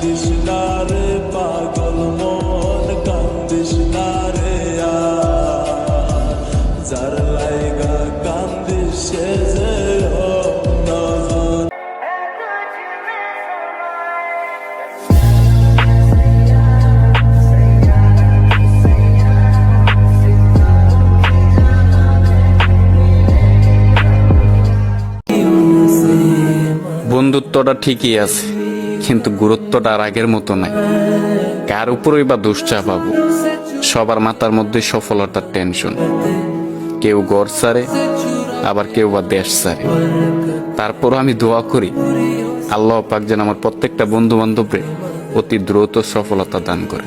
দিশনারে পাগল মন কান্দিস না রে যার লাইগা কান্দিস সে যে নজন। বন্ধুত্বটা ঠিকই আছে, কিন্তু গুরুত্বটা আর আগের মতো নাই। কার উপরই বা দোষ চাপাবো? সবার মাথার মধ্যে সফলতার টেনশন। কেউ ঘর ছাড়ে, আবার কেউ বা দেশ ছাড়ে। তারপরও আমি দোয়া করি আল্লাহ পাক যেন আমার প্রত্যেকটা বন্ধু বান্ধবরে অতি দ্রুত সফলতা দান করে।